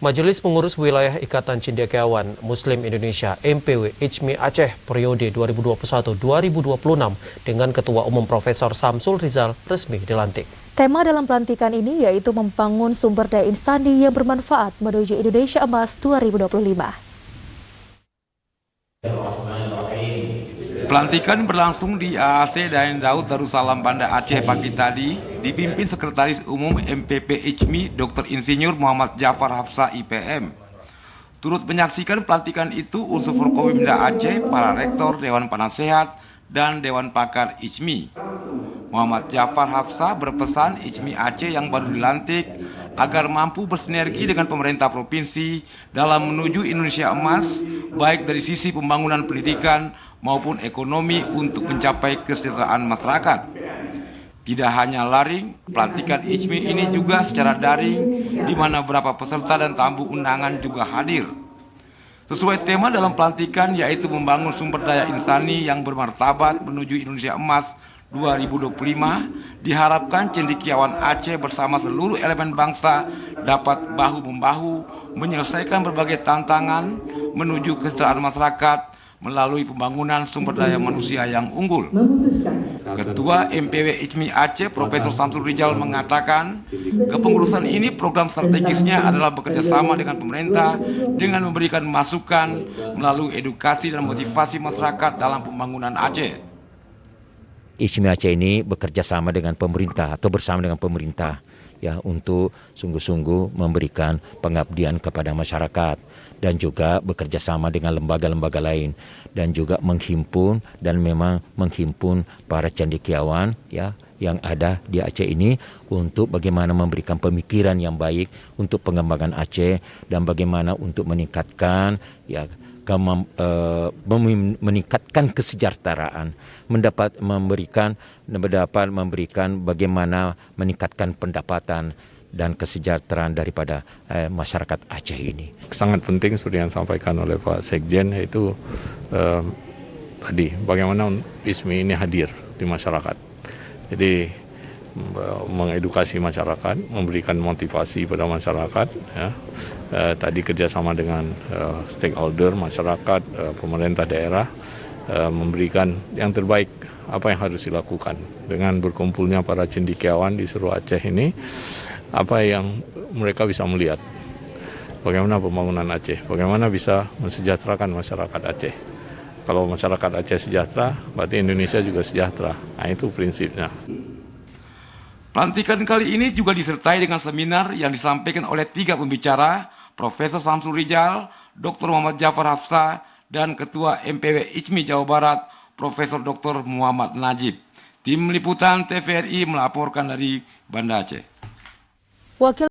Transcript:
Majelis Pengurus Wilayah Ikatan Cendekiawan Muslim Indonesia (MPW) ICMI Aceh periode 2021-2026 dengan Ketua Umum Profesor Samsul Rizal resmi dilantik. Tema dalam pelantikan ini yaitu membangun sumber daya insani yang bermanfaat menuju Indonesia Emas 2025. Pelantikan berlangsung di AAC Daeng Daud Darussalam Banda Aceh pagi tadi, dipimpin Sekretaris Umum MPP ICMI Dr. Insinyur Muhammad Jafar Hafsa IPM. Turut menyaksikan pelantikan itu unsur Forkopimda Aceh, para rektor, Dewan Penasehat, dan Dewan Pakar ICMI. Muhammad Jafar Hafsa berpesan ICMI Aceh yang baru dilantik agar mampu bersinergi dengan pemerintah provinsi dalam menuju Indonesia Emas, baik dari sisi pembangunan pendidikan maupun ekonomi untuk mencapai kesejahteraan masyarakat. Tidak hanya laring, pelantikan ICMI ini juga secara daring, di mana beberapa peserta dan tamu undangan juga hadir. Sesuai tema dalam pelantikan yaitu membangun sumber daya insani yang bermartabat menuju Indonesia Emas 2025, diharapkan cendekiawan Aceh bersama seluruh elemen bangsa dapat bahu-membahu menyelesaikan berbagai tantangan menuju kesejahteraan masyarakat melalui pembangunan sumber daya manusia yang unggul. Ketua MPW ICMI Aceh Profesor Samsul Rizal mengatakan, kepengurusan ini program strategisnya adalah bekerja sama dengan pemerintah dengan memberikan masukan melalui edukasi dan motivasi masyarakat dalam pembangunan Aceh. ICMI Aceh ini bekerja sama dengan pemerintah atau bersama dengan pemerintah ya untuk sungguh-sungguh memberikan pengabdian kepada masyarakat dan juga bekerja sama dengan lembaga-lembaga lain dan juga menghimpun dan memang menghimpun para cendekiawan ya yang ada di Aceh ini untuk bagaimana memberikan pemikiran yang baik untuk pengembangan Aceh dan bagaimana untuk meningkatkan ya meningkatkan kesejahteraan, mendapat memberikan bagaimana meningkatkan pendapatan dan kesejahteraan daripada masyarakat Aceh ini. Sangat penting seperti yang disampaikan oleh Pak Sekjen, yaitu tadi bagaimana ICMI ini hadir di masyarakat. Jadi mengedukasi masyarakat, memberikan motivasi pada masyarakat, ya. Tadi kerjasama dengan stakeholder, masyarakat, pemerintah daerah, memberikan yang terbaik apa yang harus dilakukan. Dengan berkumpulnya para cendekiawan di seluruh Aceh ini, apa yang mereka bisa melihat, bagaimana pembangunan Aceh, bagaimana bisa mensejahterakan masyarakat Aceh. Kalau masyarakat Aceh sejahtera, berarti Indonesia juga sejahtera. Nah, itu prinsipnya. Pelantikan kali ini juga disertai dengan seminar yang disampaikan oleh 3 pembicara, Profesor Samsul Rizal, Dr. Muhammad Jafar Hafsa, dan Ketua MPW ICMI Jawa Barat, Profesor Dr. Muhammad Najib. Tim Liputan TVRI melaporkan dari Banda Aceh. Wakil